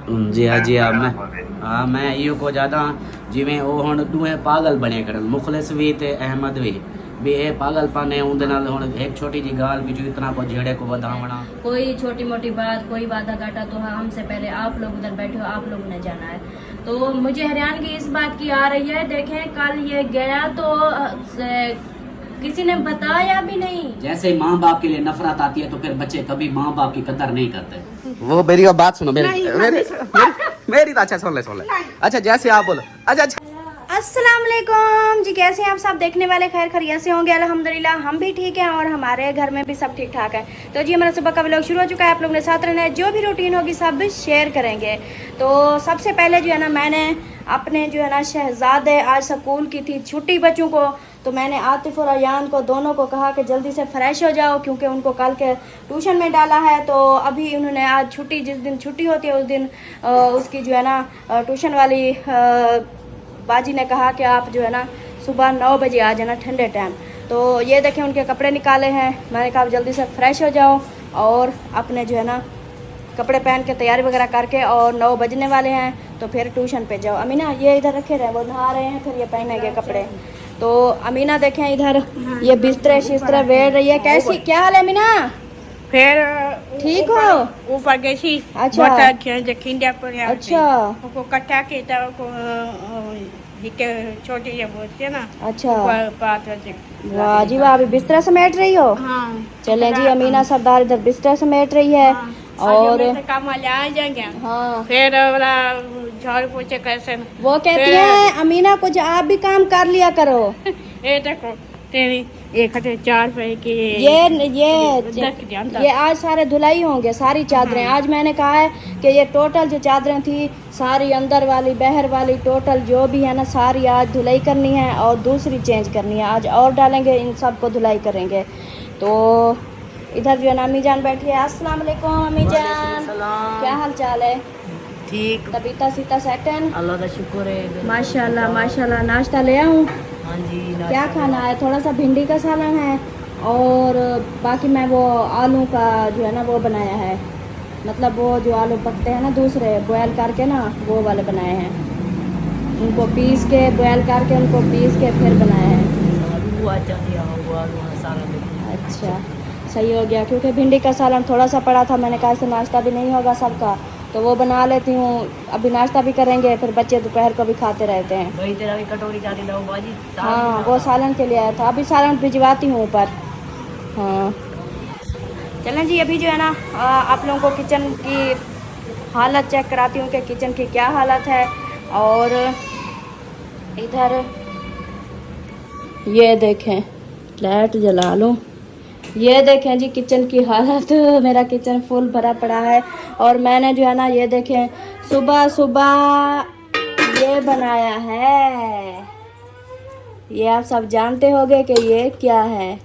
जी हाँ जी हाँ मैं इहो को ज़्यादा जिमें ਉਹ ਹੁਣ ਦੋਵੇਂ ਪਾਗਲ ਬਣੇ ਕਰਨ ਮੁਖਲਿਸ ਵੀ ਤੇ ਅਹਿਮਦ भी ये पागलपन है उनके नाल हुण एक छोटी जी गाल भी जो इतना को झेड़े को बढ़ावना कोई छोटी मोटी बात कोई वादा घाटा तो हमसे पहले आप लोग उधर बैठे हो, आप लोगों ने जाना है। तो मुझे हैरानगी इस बात की आ रही है, देखें कल ये गया तो किसी ने बताया भी नहीं। जैसे माँ बाप के लिए नफरत आती है तो फिर बच्चे कभी माँ बाप की कदर नहीं करते। वो मेरी बात सुनो, मेरी तो अच्छा सुन ले अच्छा जैसे आप बोलो। अच्छा अस्सलाम वालेकुम जी, कैसे हैं आप सब? देखने वाले खैर खैरियत से होंगे अल्हम्दुलिल्लाह, हम भी ठीक हैं और हमारे घर में भी सब ठीक ठाक है। तो जी हमारा सुबह का व्लॉग शुरू हो चुका है, आप लोगों ने साथ रहना है, जो भी रूटीन होगी सब शेयर करेंगे। तो सबसे पहले जो है ना मैंने अपने जो है ना शहजादे, आज स्कूल की थी छुट्टी बच्चों को, तो मैंने आतिफ और अयान को दोनों को कहा कि जल्दी से फ्रेश हो जाओ क्योंकि उनको कल के ट्यूशन में डाला है। तो अभी उन्होंने आज छुट्टी, जिस दिन छुट्टी होती है उस दिन उसकी जो है ना ट्यूशन वाली बाजी ने कहा कि आप जो है ना सुबह 9 बजे आ जाना ठंडे टाइम। तो ये देखें उनके कपड़े निकाले हैं, मैंने कहा जल्दी से फ्रेश हो जाओ और अपने जो है ना कपड़े पहन के तैयारी वगैरह करके, और 9 बजने वाले हैं तो फिर ट्यूशन पे जाओ। अमीना ये इधर रखे रहे, वो नहा रहे हैं, फिर ये पहनेंगे कपड़े। तो अमीना देखें इधर ये बिस्तरे शिस्तरे वेड़ रही है। कैसी, क्या हाल है अमीना? फिर ठीक हो? ऊपर गई थी। अच्छा। अच्छा को कटा के तो हिके छोटी ये बोलते हैं ना। अच्छा बात वाह जी वाह, अभी बिस्तरा समेट रही हो? हाँ। चलें जी, अमीना सरदार इधर बिस्तर समेट रही है। हाँ। और काम वाले आ जाएंगे। हाँ फिर वाला झाड़ू पोछे कैसे वो कहती है अमीना कुछ आप भी काम कर लिया करो। ये देखो तेरी एक हटे 4 रुपए की ये आज सारे धुलाई होंगे, सारी चादरें। आज मैंने कहा है कि ये टोटल जो चादरें थी सारी अंदर वाली बहर वाली टोटल जो भी है ना सारी आज धुलाई करनी है और दूसरी चेंज करनी है। आज और डालेंगे, इन सब को धुलाई करेंगे। तो इधर जो है ना अम्मी जान बैठी है। अस्सलाम वालेकुम अम्मी जान, क्या हाल चाल है? ठीक, तबीयत सीता सेट है? अल्लाह का शुक्र है। माशाल्लाह माशाल्लाह। नाश्ता ले आऊँ? हाँ जी। क्या खाना है? थोड़ा सा भिंडी का सालन है और बाकी मैं वो आलू का जो है ना वो बनाया है, मतलब वो जो आलू पकते हैं ना दूसरे बॉयल करके ना वो वाले बनाए हैं, उनको पीस के बॉयल करके उनको पीस के फिर बनाया है। अच्छा सही हो गया, क्योंकि भिंडी का सालन थोड़ा सा पड़ा था, मैंने कहा इससे नाश्ता भी नहीं होगा सबका, तो वो बना लेती हूँ। अभी नाश्ता भी करेंगे, फिर बच्चे दोपहर को भी खाते रहते हैं। भाई तेरा भी कटोरी चाटी लो बाजी। हाँ वो सालन के लिए आया था, अभी सालन भिजवाती हूँ ऊपर। हाँ चलें जी, अभी जो है ना आप लोगों को किचन की हालत चेक कराती हूँ कि किचन की क्या हालत है। और इधर ये देखें, लाइट जला लूँ, ये देखें जी किचन की हालत। मेरा किचन फुल भरा पड़ा है। और मैंने जो है ना ये देखें सुबह सुबह ये बनाया है, ये आप सब जानते होंगे कि ये क्या है।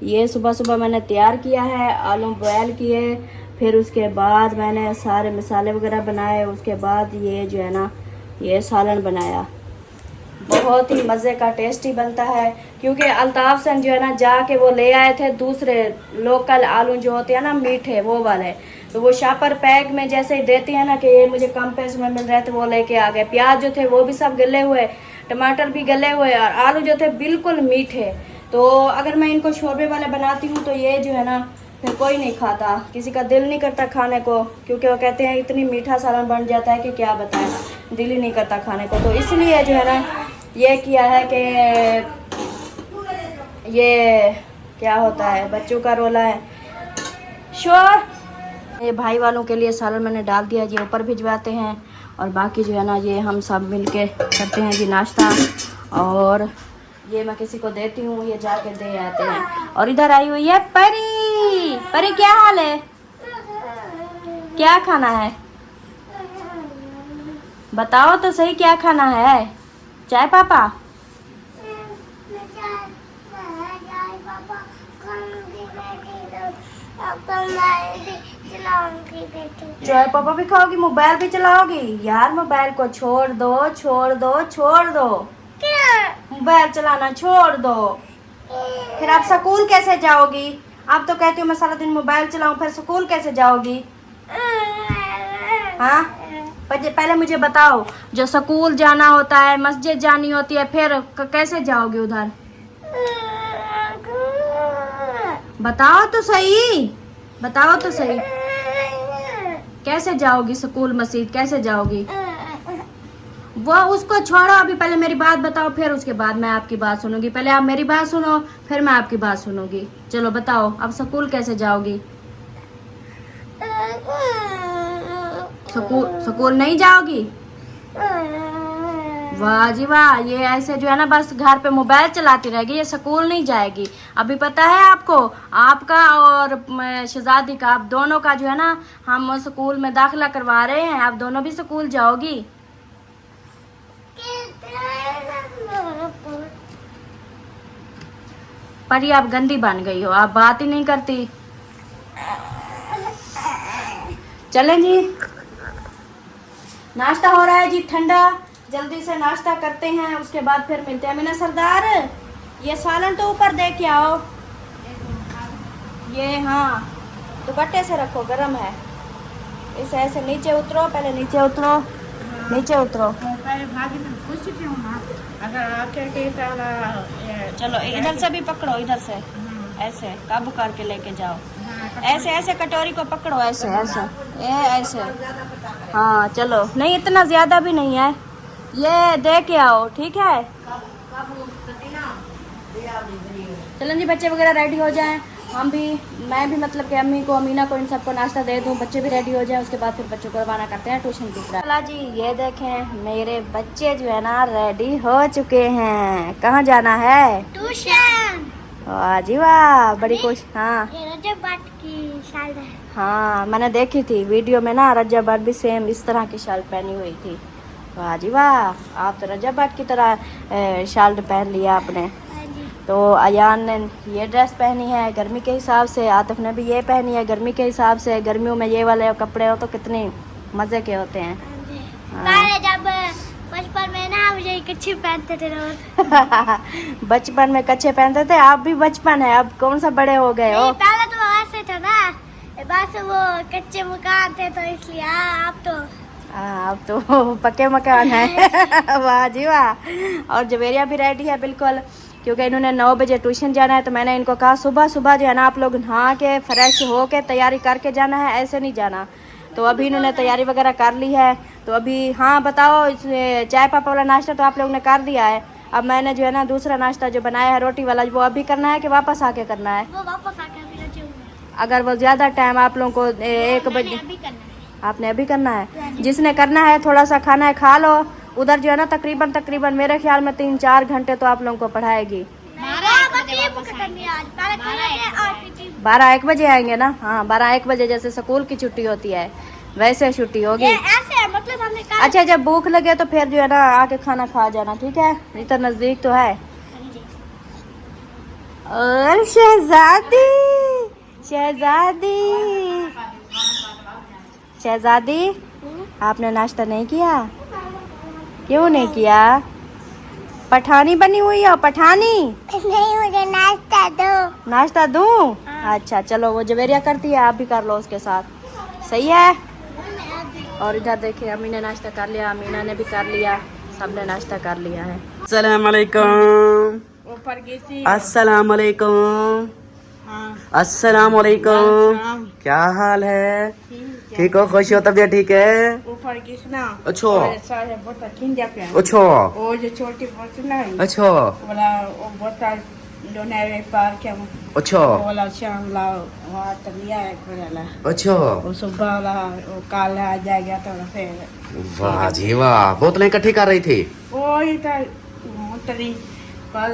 ये सुबह सुबह मैंने तैयार किया है, आलू बॉयल किए, फिर उसके बाद मैंने सारे मसाले वगैरह बनाए, उसके बाद ये जो है ना ये सालन बनाया। बहुत ही मज़े का टेस्टी बनता है, क्योंकि अल्ताफ़ से जो है ना जाके वो ले आए थे दूसरे लोकल आलू जो होते हैं ना मीठे वो वाले, तो वो शापर पैक में जैसे ही देती है ना कि ये मुझे कम पैसे में मिल रहे थे, वो लेके आ गए। प्याज जो थे वो भी सब गले हुए, टमाटर भी गले हुए, और आलू जो थे बिल्कुल मीठे। तो अगर मैं इनको शोरबे वाले बनाती हूँ तो ये जो है ना फिर कोई नहीं खाता, किसी का दिल नहीं करता खाने को, क्योंकि वो कहते हैं इतनी मीठा सालन बन जाता है कि क्या बताएं, दिल ही नहीं करता खाने को। तो इसलिए जो है ना ये किया है कि ये क्या होता है, बच्चों का रोला है शोर। ये भाई वालों के लिए सालन मैंने डाल दिया जी, ऊपर भिजवाते हैं। और बाकी जो है ना ये हम सब मिलके करते हैं जी नाश्ता, और ये मैं किसी को देती हूँ, ये जाके दे आते हैं। और इधर आई हुई है परी। परी क्या हाल है? क्या खाना है बताओ तो सही, क्या खाना है? चाय पापा? चाय पापा भी खाओगी, मोबाइल भी चलाओगी? यार मोबाइल को छोड़ दो छोड़ दो छोड़ दो, मोबाइल चलाना छोड़ दो। फिर आप स्कूल कैसे जाओगी? आप तो कहती हो मैं सारा दिन मोबाइल चलाऊं, फिर स्कूल कैसे जाओगी? हाँ पहले मुझे बताओ, जो स्कूल जाना होता है, मस्जिद जानी होती है, फिर कैसे जाओगे उधर? बताओ तो सही, बताओ तो सही, कैसे जाओगी स्कूल मस्जिद, कैसे जाओगी? वो उसको छोड़ो, अभी पहले मेरी बात बताओ, फिर उसके बाद मैं आपकी बात सुनूंगी। पहले आप मेरी बात सुनो, फिर मैं आपकी बात सुनूंगी। चलो बताओ, अब स्कूल कैसे जाओगी? स्कूल नहीं जाओगी? वाह जी वाह, ये ऐसे जो है ना बस घर पे मोबाइल चलाती रहेगी, ये स्कूल नहीं जाएगी। अभी पता है आपको, आपका और शहजादी का, आप दोनों का जो है ना हम स्कूल में दाखिला करवा रहे हैं, आप दोनों भी स्कूल जाओगी। पर ये आप गंदी बन गई हो, आप बात ही नहीं करती। चलें जी, नाश्ता हो रहा है जी ठंडा, जल्दी से नाश्ता करते हैं, उसके बाद फिर मिलते हैं। मीना सरदार, ये सालन तो ऊपर दे के आओ, ये हाँ दुपट्टे से रखो, गरम है। इसे ऐसे नीचे उतरो, पहले नीचे उतरो, नीचे उतरो। भाभी तुम खुश क्यों ना? अगर आके के चलो इधर से भी पकड़ो, इधर से ऐसे काबू करके लेके जाओ, ऐसे ऐसे कटोरी को पकड़ो, ऐसे ऐसे ऐसे। हाँ चलो, नहीं इतना ज्यादा भी नहीं है, ये दे के आओ, ठीक है? चलो जी, बच्चे वगैरह रेडी हो जाएं, हम भी, मैं भी मतलब कि अम्मी को, अमीना को, इन सबको नाश्ता दे दूं, बच्चे भी रेडी हो जाएं, उसके बाद फिर बच्चों को रवाना करते हैं ट्यूशन की तरफ। चला जी, ये देखें मेरे बच्चे जो है ना रेडी हो चुके हैं। कहाँ जाना है? ट्यूशन। वाह जी वाह, बड़ी खुश। हाँ ये रजब भट्ट की शाल है। हाँ, मैंने देखी थी वीडियो में ना, रजब भट्ट भी सेम इस तरह की शाल पहनी हुई थी। वाह जी वाह, आप तो रजब भट्ट की तरह शाल पहन लिया आपने। तो अयान ने ये ड्रेस पहनी है गर्मी के हिसाब से, आतिफ ने भी ये पहनी है गर्मी के हिसाब से। गर्मियों में ये वाले कपड़े हो तो कितने मज़े के होते हैं। पहले जब बचपन में ना मुझे कच्छे पहनते थे रोज। बचपन में कच्छे पहनते थे, आप भी बचपन है, अब कौन सा बड़े हो गए हो? पहले तो ऐसे था ना, बस वो कच्चे मकान थे तो इसलिए। आप तो अब तो पक्के मकान है। वाह जी वाह। और जवेरिया भी रेडी है बिल्कुल, क्योंकि इन्होंने 9 बजे ट्यूशन जाना है, तो मैंने इनको कहा सुबह सुबह जो है ना आप लोग नहा के फ्रेश हो के तैयारी करके जाना है, ऐसे नहीं जाना। तो अभी इन्होंने तैयारी वगैरह कर ली है। तो अभी हाँ बताओ, चाय पापा वाला नाश्ता तो आप लोगों ने कर दिया है, अब मैंने जो है ना दूसरा नाश्ता जो बनाया है रोटी वाला, वो अभी करना है कि वापस आके करना है? वो वापस आके अभी रचे हुए हैं। अगर वो ज़्यादा टाइम आप लोगों को 1 बजे, अभी करना है। आपने अभी करना है? जिसने करना है थोड़ा सा खाना है खा लो, उधर जो है ना तकरीबन मेरे ख्याल में 3-4 घंटे तो आप लोगों को पढ़ाएगी। 12-1 बजे आएंगे ना? हाँ 12-1 बजे जैसे स्कूल की छुट्टी होती है वैसे छुट्टी होगी। ऐसे है, मतलब हमने कहा। अच्छा, जब भूख लगे तो फिर जो है ना आके खाना खा जाना, ठीक है? इतना नजदीक तो है। और शहजादी, शहजादी, शहजादी, आपने नाश्ता नहीं किया? क्यों नहीं किया? पठानी बनी हुई है, पठानी। नहीं, मुझे नाश्ता दो। नाश्ता दूं? अच्छा चलो, वो जवेरिया करती है, आप भी कर लो उसके साथ, सही है? और इधर देखिए, अम्मी ने नाश्ता कर लिया, अमीना ने भी कर लिया, सबने नाश्ता कर लिया है। अस्सलाम वालेकुम। ऊपर गई थी। अस्सलाम वालेकुम। हाँ, अस्सलाम वालेकुम। क्या हाल है? ठीक हो? खुश हो? तबीयत ठीक है? ऊपर गई थी ना। अच्छा। और सारे बोतल खिंजा पे। अच्छा वो जो छोटी बोतल ना है, अच्छा वाला वो बोतल दोनों पार के अच्छा वाला शाम ला वहाँ तक लिया है वाला। अच्छा। वो सुबह वाला वो काल आ जाएगा तो फिर। वाह जी वाह, बोतलें इकट्ठी कर रही थी? वो ही था मोटरी कल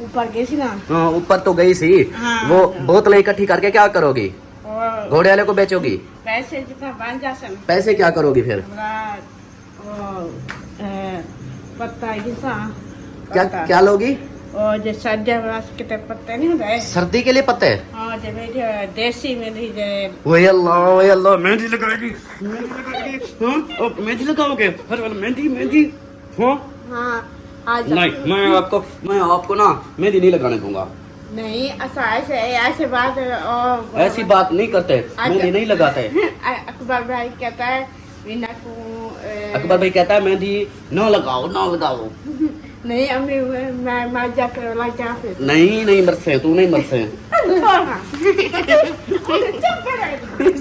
ऊपर गई थी ना। हाँ, ऊपर तो गई सी। हाँ। वो बोतलें इकट्ठी करके क्या करोगी? और घोड़े वाले को बेचोगी? पैसे जितना बन जा सन पैसे क्या करोगी फिर? हमारा वो पत्ता घिसा क्या क्या लोगी? और जो सर्दियों में कितने पत्ते नहीं होते? सर्दी के लिए पत्ते? हाँ, जो मेरी देसी मेरी वही अल्लाह, मेहंदी लगाएगी, मेहंदी लगाएगी। हाँ, अब मेहंदी लगाओगे? हर वाला मेहंदी मेहंदी। हाँ हाँ आज नहीं, मैं आपको ना मेहंदी नहीं लगाने दूंगा। नहीं, ऐसे बात और ऐसी बात नहीं करते, मेहंदी नहीं लगाते। अकबर भाई कहता है Ini aku अकबर भाई कहता है मेहंदी ना लगाओ ना लगाओ। नहीं अम्मी मैं माजा के लाजा से नहीं मरसे, तू नहीं मरसे। छोड़ना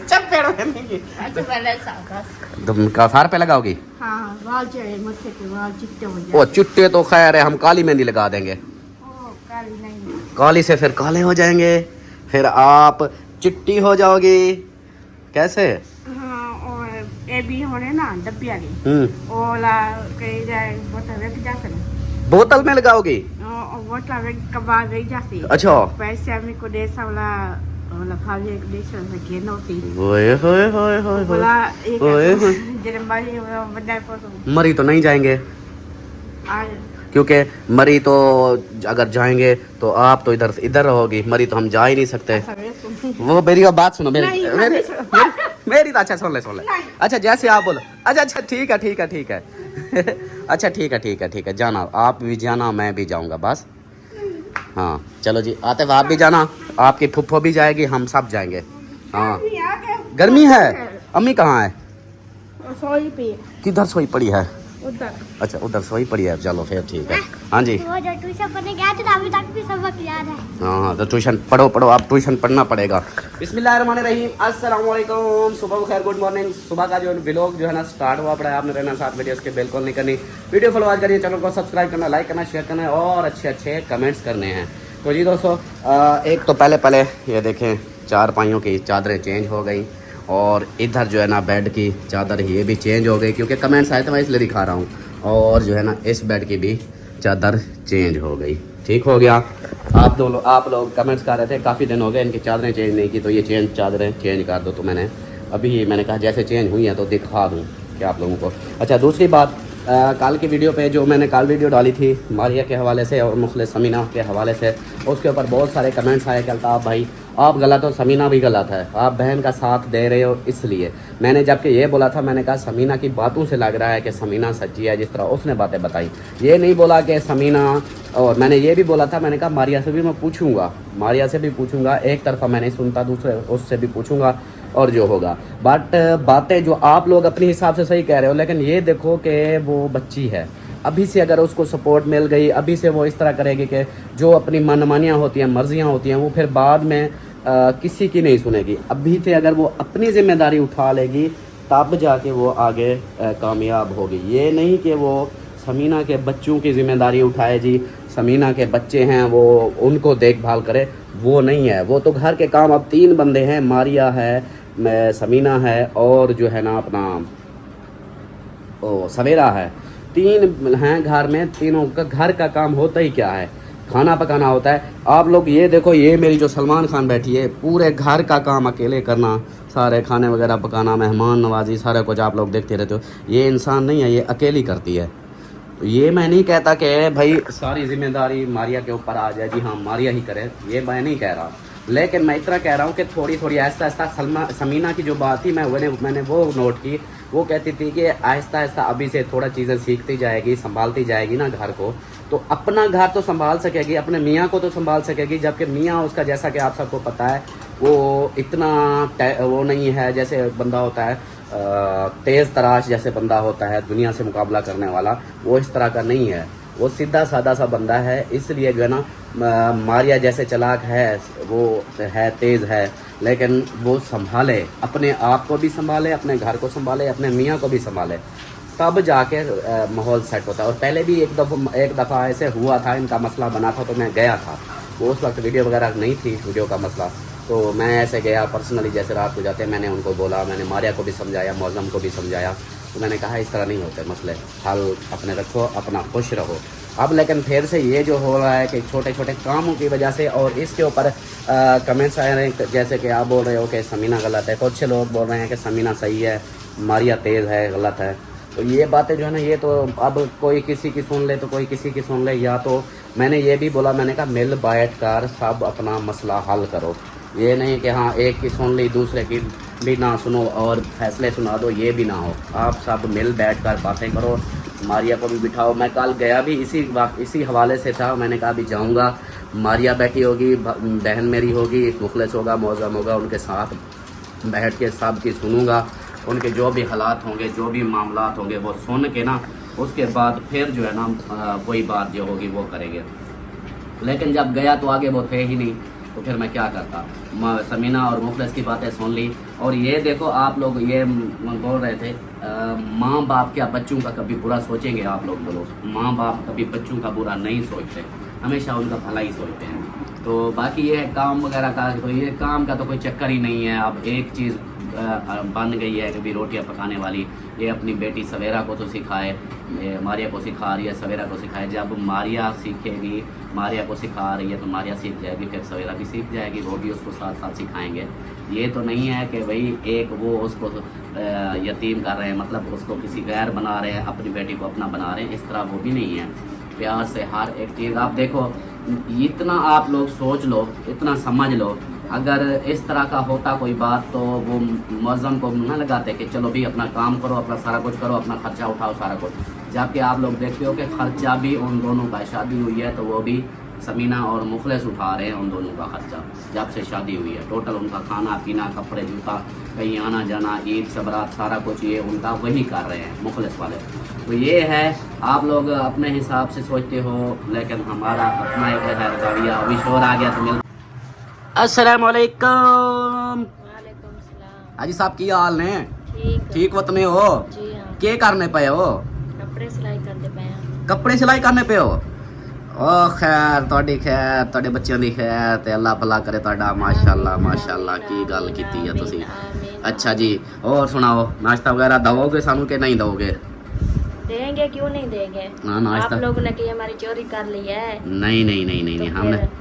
चप्पे रहने की। अच्छा पहले सागा तुम का फार पे लगाओगी? हाँ बाल जो है मत्थे के बाल चिट्टे हो ओ जाए। चिट्टे तो खैर है, हम काली मेहंदी लगा देंगे। ओ काली नहीं काली से फिर काले हो जाएंगे, फिर आप चिट्टी हो जाओगी। कैसे? हाँ और ये भी होने ना डब्बी आ गई हम्म, ओला कहीं जाए बोतल रख जाते ना बोतल में लगाओगी? और बोतल रख कबार रख जाती अच्छा। पैसे अम्मी को दे सा वाला भाभी एक दे सा गेन होती ओए होए होए होए बोला होए। एक ओए होए। जन्म वाली बंदा को तो मरी तो नहीं जाएंगे, आज क्योंकि मरी तो अगर जाएंगे तो आप तो इधर रहोगी, मरी तो हम जा ही नहीं सकते। सवेरे सुन वो मेरी बात सुनो, मेरी नहीं, मेरी, नहीं, मेरी, मेरी तो अच्छा सुन ले नहीं। अच्छा जैसे आप बोलो। अच्छा ठीक है अच्छा ठीक है जाना, आप भी जाना मैं भी जाऊंगा बस। हाँ चलो जी, आते हुए आप भी जाना, आपकी फुफ्फो भी जाएगी, हम सब जाएंगे। हाँ गर्मी है। अम्मी कहाँ है? सोई पे किधर सोई पड़ी है? उधर अच्छा उधर सोई पड़ी है, चलो फिर ठीक है। हाँ जी वो जो ट्यूशन पढ़ने गया था अभी तक भी सबक याद है। हाँ तो ट्यूशन पढ़ो, आप ट्यूशन पढ़ना पड़ेगा। बिस्मिल्लाहिर्रहमानिर्रहीम, अस्सलाम वालेकुम, सुबह खैर, गुड मॉर्निंग। सुबह का जो व्लॉग जो है ना स्टार्ट हुआ पड़ा है, आपने रहना साथ वीडियोस के बिल्कुल नहीं करनी। वीडियो फॉलो करिए, चैनल को सब्सक्राइब करना, लाइक करना, शेयर करना और अच्छे कमेंट्स करने हैं। तो जी दोस्तों, एक तो पहले ये देखें, चार पाइयों की चादरें चेंज हो गई और इधर जो है ना बेड की चादर ये भी चेंज हो गई, क्योंकि कमेंट्स आए थे मैं इसलिए दिखा रहा हूँ। और जो है ना इस बेड की भी चादर चेंज हो गई, ठीक हो गया। आप लोग कमेंट्स कर रहे थे काफ़ी दिन हो गए इनकी चादरें चेंज नहीं की, तो ये चादरें चेंज कर दो। तो मैंने कहा जैसे चेंज हुई हैं तो दिखा दूँ क्या आप लोगों को। अच्छा दूसरी बात, कल की वीडियो पे जो मैंने कल वीडियो डाली थी मारिया के हवाले से और मुखलिस समीना के हवाले से, उसके ऊपर बहुत सारे कमेंट्स आए कि अल्ताफ़ भाई आप गलत हो, समीना भी गलत है, आप बहन का साथ दे रहे हो। इसलिए मैंने जबकि ये बोला था, मैंने कहा समीना की बातों से लग रहा है कि समीना सच्ची है, जिस तरह उसने बातें बताई। ये नहीं बोला कि समीना, और मैंने ये भी बोला था, मैंने कहा मारिया से भी मैं पूछूंगा, एक तरफा मैं नहीं सुनता, दूसरे उससे भी पूछूंगा और जो होगा। बट बातें जो आप लोग अपने हिसाब से सही कह रहे हो, लेकिन ये देखो कि वो बच्ची है, अभी से अगर उसको सपोर्ट मिल गई, अभी से वो इस तरह करेगी कि जो अपनी मनमानियाँ होती हैं, मर्जियाँ होती हैं, वो फिर बाद में किसी की नहीं सुनेगी। अभी से अगर वो अपनी जिम्मेदारी उठा लेगी तब जाके वो आगे कामयाब होगी। ये नहीं कि वो समीना के बच्चों की जिम्मेदारी उठाए जी, समीना के बच्चे हैं वो उनको देखभाल करे, वो नहीं है। वो तो घर के काम, अब 3 बंदे हैं, मारिया है, समीना है और जो है ना अपना सवेरा है, 3 हैं घर में। तीनों का घर का काम होता ही क्या है, खाना पकाना होता है। आप लोग ये देखो, ये मेरी जो सलमान खान बैठी है, पूरे घर का काम अकेले करना, सारे खाने वगैरह पकाना, मेहमान नवाजी, सारा कुछ आप लोग देखते रहते हो। ये इंसान नहीं है, ये अकेली करती है। ये मैं नहीं कहता कि भाई सारी जिम्मेदारी मारिया के ऊपर आ जाए, जी हाँ मारिया ही करे, ये मैं नहीं कह रहा। लेकिन मैं इतना कह रहा हूँ कि थोड़ी आहिस्ता समीना की जो बात थी मैंने वो नोट की। वो कहती थी कि आहिस्ता अभी से थोड़ा चीज़ें सीखती जाएगी, संभालती जाएगी ना घर को, तो अपना घर तो संभाल सकेगी, अपने मियाँ को तो संभाल सकेगी। जबकि मियाँ उसका, जैसा कि आप सबको पता है, वो इतना वो नहीं है, जैसे बंदा होता है तेज़ तराश जैसे बंदा होता है, दुनिया से मुकाबला करने वाला, वो इस तरह का नहीं है। वो सीधा सादा सा बंदा है। इसलिए जो है ना मारिया जैसे चालाक है, वो है तेज़ है, लेकिन वो संभाले, अपने आप को भी संभाले, अपने घर को संभाले, अपने मियाँ को भी संभाले, तब जाके माहौल सेट होता है। और पहले भी एक दफ़ा ऐसे हुआ था, इनका मसला बना था, तो मैं गया था। वो उस वक्त वीडियो वगैरह नहीं थी, वीडियो का मसला, तो मैं ऐसे गया पर्सनली, जैसे रात को जाते मैंने उनको बोला, मैंने मारिया को भी समझाया, मौज़म को भी समझाया। तो मैंने कहा इस तरह नहीं होते मसले, हल अपने रखो, अपना खुश रहो। अब लेकिन फिर से ये जो हो रहा है कि छोटे कामों की वजह से, और इसके ऊपर कमेंट्स आ रहे हैं, जैसे कि आप बोल रहे हो कि समीना गलत है, कुछ लोग बोल रहे हैं कि समीना सही है, मारिया तेज़ है, गलत है। तो ये बातें जो है ना, ये तो अब कोई किसी की सुन ले तो कोई किसी की सुन ले। या तो मैंने ये भी बोला, मैंने कहा मिल बैठ कर सब अपना मसला हल करो। ये नहीं कि हाँ एक की सुन ली दूसरे की भी ना सुनो और फैसले सुना दो, ये भी ना हो। आप सब मिल बैठ कर बातें करो, मारिया को भी बिठाओ। मैं कल गया भी इसी हवाले से था, मैंने कहा अभी जाऊँगा, मारिया बैठी होगी, बहन मेरी होगी, मुखलिस होगा, मौज़म होगा, उनके साथ बैठ के सब की सुनूँगा उनके जो भी हालात होंगे, जो भी मामलात होंगे, वो सुन के ना उसके बाद फिर जो है ना कोई बात जो होगी वो करेंगे। लेकिन जब गया तो आगे वो थे ही नहीं, तो फिर मैं क्या करता। समीना और मुखलिस की बातें सुन ली। और ये देखो आप लोग ये बोल रहे थे माँ बाप क्या बच्चों का कभी बुरा सोचेंगे? आप लोग बोलो, माँ बाप कभी बच्चों का बुरा नहीं सोचते, हमेशा उनका भला ही सोचते हैं। तो बाकी ये है काम वगैरह का, तो ये काम का तो कोई चक्कर ही नहीं है। अब एक चीज़ बन गई है कभी रोटियां पकाने वाली, ये अपनी बेटी सवेरा को तो सिखाए, मारिया को सिखा रही है, सवेरा को सिखाए। जब मारिया सीखेगी, मारिया को सिखा रही है तो मारिया सीख जाएगी, फिर सवेरा भी सीख जाएगी, वो भी उसको साथ साथ सिखाएंगे। ये तो नहीं है कि भाई एक वो उसको यतीम कर रहे हैं, मतलब उसको किसी गैर बना रहे हैं, अपनी बेटी को अपना बना रहे हैं, इस तरह वो भी नहीं है। प्यार से हर एक चीज़ आप देखो, इतना आप लोग सोच लो, इतना समझ लो। अगर इस तरह का होता कोई बात तो वो मौज़म को न लगाते कि चलो भी अपना काम करो, अपना सारा कुछ करो, अपना खर्चा उठाओ सारा कुछ। जबकि आप लोग देखते हो कि खर्चा भी उन दोनों का, शादी हुई है तो वो भी समीना और मुखलिस उठा रहे हैं उन दोनों का खर्चा। जब से शादी हुई है टोटल उनका खाना पीना, कपड़े जूता, कहीं आना जाना, ईद सबरात, सारा कुछ ये उनका वही कर रहे हैं मुखलिस वाले। तो ये है, आप लोग अपने हिसाब से सोचते हो, लेकिन हमारा अपना एक है रवैया। अभी शोर आ गया तो मिल। अस्सलामुअलैकुम हाजी साहब, की हाल ने? ठीक वतने हो? जी हाँ। के करने पे हो? कपड़े सिलाई करते पे हैं। कपड़े सिलाई करने पे हो? ओ खैर, ਤੁਹਾਡੀ खैर, ਤੁਹਾਡੇ ਬੱਚਿਆਂ ਦੀ खैर ਤੇ ਅੱਲਾ ਭਲਾ करे ਤੁਹਾਡਾ। माशाल्लाह माशाल्लाह, की गल कीती है तुसी। अच्छा जी, और सुनाओ, नाश्ता वगैरह दोगे सानू के नहीं दोगे? देंगे, क्यों नहीं देंगे। हाँ, नाश्ता आप लोगों ने की हमारी चोरी कर ली है। नहीं नहीं नहीं नहीं, तो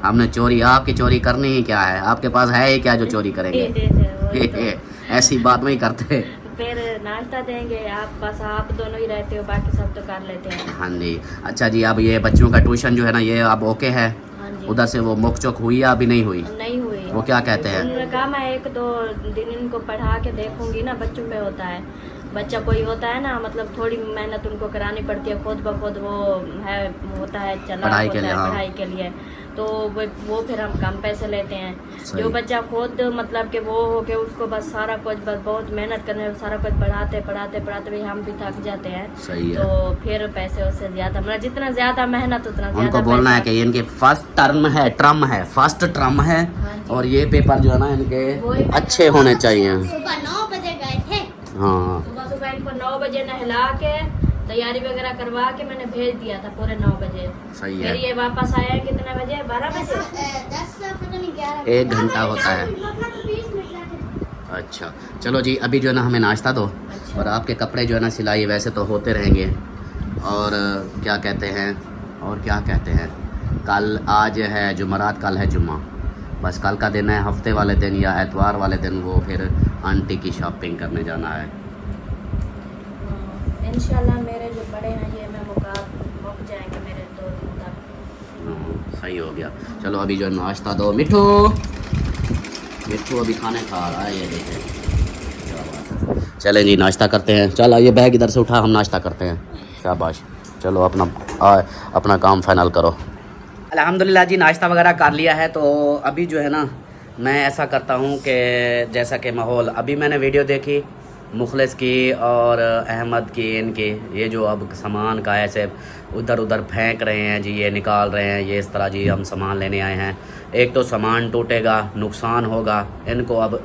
हमने चोरी, आपकी चोरी करनी ही क्या है? आपके पास है ही क्या जो चोरी करेंगे? ऐसी बात नहीं करते। फिर नाश्ता देंगे, आप बस आप दोनों ही रहते हो, बाकी सब तो कर लेते हैं। हाँ जी। अच्छा जी, अब ये बच्चों का ट्यूशन जो है ना, ये अब ओके है? हाँ जी। उधर से वो मुक चुक हुई या अभी नहीं हुई? नहीं हुई। वो क्या कहते हैं? उन्होंने कहा मैं 1-2 दिन इनको पढ़ा के देखूंगी ना। बच्चों में होता है, बच्चा कोई होता है ना, मतलब थोड़ी मेहनत उनको करानी पड़ती है, खुद ब खुद वो है होता है चला पढ़ाई होता के लिए, है हाँ। पढ़ाई के लिए, तो वो फिर हम कम पैसे लेते हैं। सही। जो बच्चा खुद मतलब कि वो हो के उसको बस सारा कुछ बस बहुत मेहनत करने, सारा कुछ पढ़ाते पढ़ाते पढ़ाते भी हम भी थक जाते हैं। सही है। तो फिर पैसे उससे ज्यादा, मतलब जितना ज्यादा मेहनत उतना उनको ज्यादा बोलना है पैसा। कि इनके फर्स्ट टर्म है हाँ जी। और ये पेपर जो है ना इनके वही अच्छे होने चाहिए। सुबह 9 बजे गए थे। हाँ, सुबह सुबह इनको 9 बजे नहला के तैयारी वगैरह करवा के मैंने भेज दिया था पूरे 9 बजे। सही फिर है। ये वापस आया कितने बजे? 12 बजे। 10 पता नहीं 11 1 घंटा होता है। 20 मिनट लगे। अच्छा चलो जी, अभी जो है ना हमें नाश्ता दो। अच्छा। और आपके कपड़े जो है ना सिलाई वैसे तो होते रहेंगे। और क्या कहते हैं, कल आज है जुमरात, कल है जुम्मा। बस कल का दिन है, हफ्ते वाले दिन या एतवार वाले दिन वो फिर आंटी की शॉपिंग करने जाना है। इंशाल्लाह मेरे जो बड़े हैं ये मैं मुक जाएंगे मेरे 2 दिन तक। सही हो गया। चलो अभी जो नाश्ता दो। मिठू अभी खाने खा रहा है, ये देखें। क्या बात है। चलें जी, नाश्ता करते हैं। चल ये बैग इधर से उठा, हम नाश्ता करते हैं। शाबाश, चलो अपना काम फाइनल करो। अल्हम्दुलिल्लाह जी, नाश्ता वगैरह कर लिया है। तो अभी जो है ना मैं ऐसा करता हूँ कि जैसा कि माहौल, अभी मैंने वीडियो देखी मुखलिस की और अहमद की, इनके ये जो अब सामान का ऐसे उधर उधर फेंक रहे हैं जी, ये निकाल रहे हैं, ये इस तरह जी हम सामान लेने आए हैं। एक तो सामान टूटेगा, नुकसान होगा इनको। अब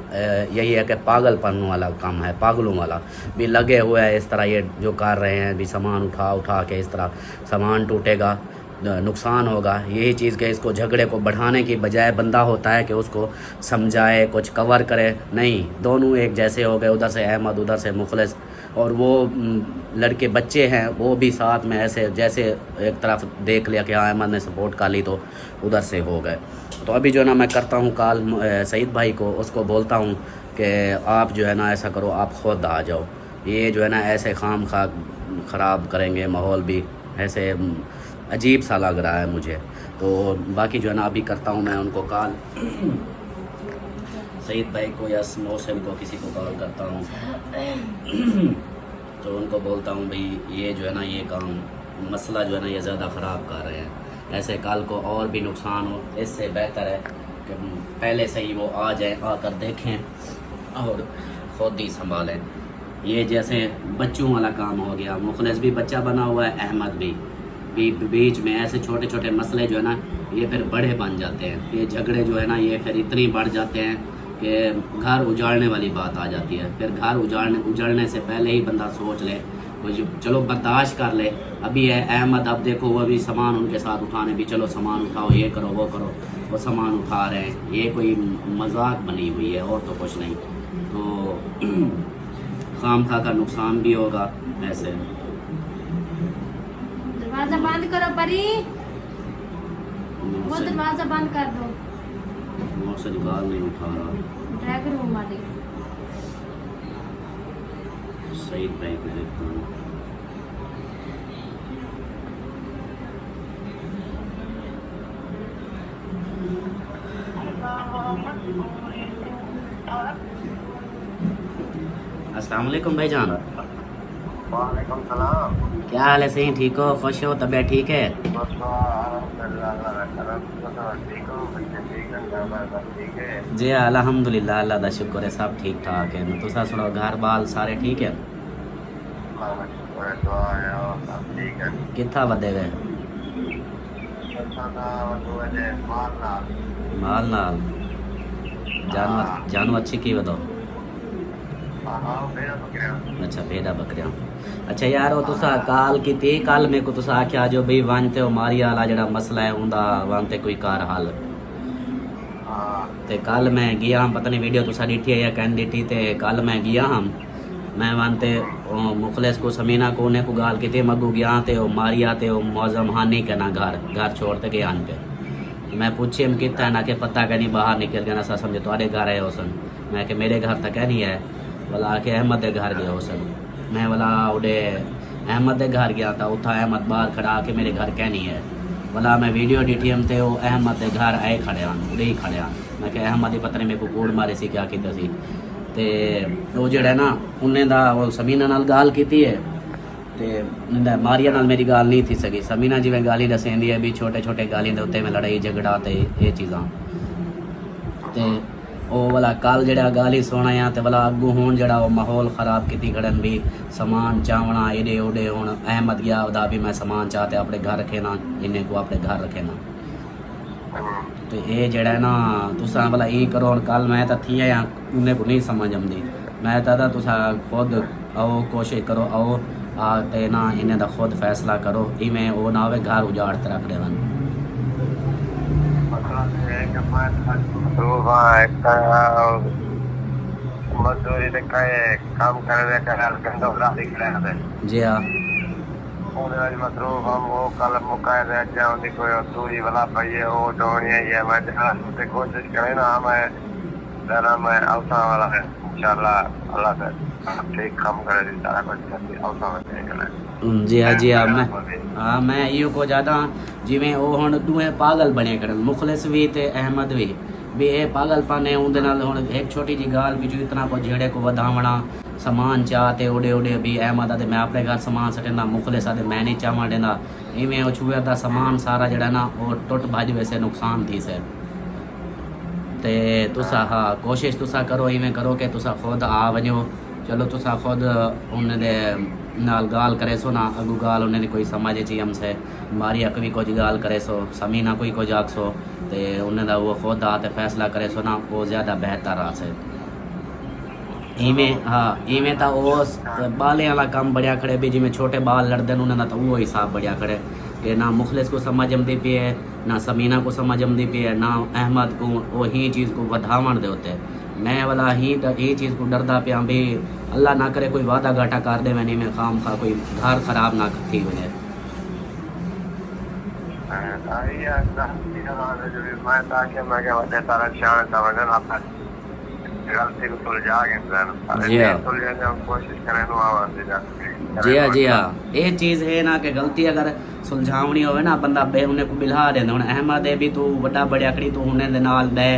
यही है कि पागलपन वाला काम है, पागलों वाला भी लगे हुए हैं इस तरह, ये जो कर रहे हैं भी सामान उठा के इस तरह सामान टूटेगा, नुकसान होगा। यही चीज़ के इसको झगड़े को बढ़ाने की बजाय बंदा होता है कि उसको समझाए, कुछ कवर करे। नहीं, दोनों एक जैसे हो गए, उधर से अहमद उधर से मुखलिस, और वो लड़के बच्चे हैं वो भी साथ में ऐसे जैसे एक तरफ देख लिया कि अहमद ने सपोर्ट कर ली तो उधर से हो गए। तो अभी जो है ना मैं करता हूँ कॉल सईद भाई को, उसको बोलता हूँ कि आप जो है ना ऐसा करो, आप ख़ुद आ जाओ। ये जो है ना ऐसे खाम खा ख़राब करेंगे माहौल भी, ऐसे अजीब सा लग रहा है मुझे। तो बाकी जो है ना अभी करता हूँ मैं उनको कॉल, सईद भाई को या मोहसिन को, किसी को कॉल करता हूँ। तो उनको बोलता हूँ भाई ये जो है ना ये काम मसला जो है ना ये ज़्यादा ख़राब कर रहे हैं, ऐसे कल को और भी नुकसान हो। इससे बेहतर है कि पहले से ही वो आ जाए, आकर देखें और ख़ुद ही संभालें। ये जैसे बच्चों वाला काम हो गया। मुखलिस भी बच्चा बना हुआ है, अहमद भी बीच में ऐसे छोटे छोटे मसले जो है ना ये फिर बड़े बन जाते हैं। ये झगड़े जो है ना ये फिर इतनी बढ़ जाते हैं कि घर उजाड़ने वाली बात आ जाती है। फिर घर उजाड़ने से पहले ही बंदा सोच ले, चलो बर्दाश्त कर ले। अभी है अहमद, अब देखो वो भी सामान उनके साथ उठाने, भी चलो सामान उठाओ, ये करो वो करो, वो सामान उठा रहे हैं। ये कोई मजाक बनी हुई है और तो कुछ नहीं। तो खाम खा का नुकसान भी होगा ऐसे। दरवाजा बंद करो परी, वो दरवाजा बंद कर दो। मुझसे गाल नहीं उठा रहा। ड्रैगन रूम वाली सही टाइप देखता हूँ। अस्सलाम वालेकुम भाईजान। वालेकुम सलाम। क्या हाल है? सही ठीक हो? खुश हो? तबीयत ठीक है? जी अल्हम्दुलिल्लाह, अल्लाह दा शुक्र है, सब ठीक ठाक है। तुसा सुनाओ, घर बाल सारे ठीक है? कित्था वधे वे? माल नाल जानवर अच्छी की वधो? अच्छा भेड़ा बकरियां। अच्छा यार वो तुसा काल की थी, कल मेरे को तुसा आख्या जो भाई वनते हो मारी वाला जड़ा मसला है उनका वनते कोई कार हल। ते कल मैं गया हम, पता नहीं वीडियो तुसा डिठी है या कहन डिठी, ते कल मैं गया हम, मैं वनते मुखलिस को समीना को उन्हें को गाल की थी मगू गया ते मारिया ते मौजम हानि के ना घर छोड़ते गया पे। मैं पूछे हम कितना है ना कि पता कह नहीं, बाहर निकल गया ना सा समझे तुम्हारे घर आए हो सन। मैं कि मेरे घर तक नहीं है, बोला आके अहमद के घर गया हो सन। मैं बोला उड़े अहमद के घर गया था, उठा अहमद बाहर खड़ा आके मेरे घर कह नहीं है। बोला मैं वीडियो डीटीएम थे वो अहमद के घर आए खड़े उड़े ही खड़े। मैं कि अहमद ही पता नहीं मेरे को कूड़ मारे सी क्या किया सी। ते वो जड़ा ना उन्हें दा वो समीना नाल गाल की है, ते मारिया नाल मेरी गाल नहीं थी सकी। समीना जिवें गाली दसेंदी है भी छोटे छोटे गाली दे उत्ते में लड़ाई झगड़ा ते ये चीज़ां। ते वो वाला कल जड़ा गाली सोना या ते वाला अगू हूँ जड़ा वो माहौल ख़राब की खड़न भी सामान चावना एडे ओडे हूँ। अहमद गया उदा भी मैं सामान चाहते अपने घर रखे ना, इन्हें को अपने घर रखे ना। तो ये जड़ा ना तुसा भला ये करो। कल मैं तो थी या उन्हें को नहीं समझ आती। मैं तो तुसा खुद आओ कोशिश करो आओ आते ना इन्हें दा खुद फैसला करो, इवें वो ना हो घर उजाड़ ते रख देवन। जी हाँ मतलब हम वो कल मुकाए रह जाऊंगी कोई दूरी वाला पाइए वो डोनी है। मैं कोशिश करें ना मैं जरा मैं अवसा वाला है इंशाल्लाह अल्लाह से ठीक काम करे सारा कुछ अवसा में। जी हाँ मैं इो को ज़्यादा जिमें वो हुण दुए पागल बने करन, मुखलिस भी ते अहमद भी ये पागलपन है उनके नाल। हुण एक छोटी जी गाल भी जो इतना कुछ झेड़े को वधावना सामान चाहते उड़े उड़े भी अहमद आते मैं अपने घर सामान सटेंदा, मुखलिस आते मैं नहीं चावा देंदा। इवें वो छुए दा सामान सारा जड़ा ना वो टुट भज वैसे नुकसान थी से। ते तुसा हाँ कोशिश तुसा करो इवें करो कि तुसा खुद आ वजो। चलो तुसा खुद उन्हें नाल गाल करे सो ना अगू गाल उन्हें कोई समझ ची हमसे मारी अक भी कुछ गाल करे सो समीना कोई कुछ आख सो ते उन्हें दा वो खुद आते फैसला करे सो ना वो ज़्यादा बेहतर आ से। इवें हाँ इवें तो वो बाले वाला काम बढ़िया खड़े भी जिमें छोटे बाल लड़ते हैं उन्हें तो वो हिसाब बढ़िया खड़े कि ना मुखलिस को समझ आती पी है ना समीना को समझ आती पी है ना अहमद को वो ही चीज़ को वधावन दे होते। मैं वाला ही चीज़ को डरदा पिया भी अल्लाह ना करे कोई वादा घाटा कर दे मैंने में खाम खा कोई घर खराब ना थी वजह। जी हाँ ये चीज़ है ना कि गलती अगर सुलझावनी हो ना बंदा बे उन्हें को बिल्हा देंदा। हुण अहमद है भी तू बड़ा बड़िया खड़ी तू उन्हें दे नाल बे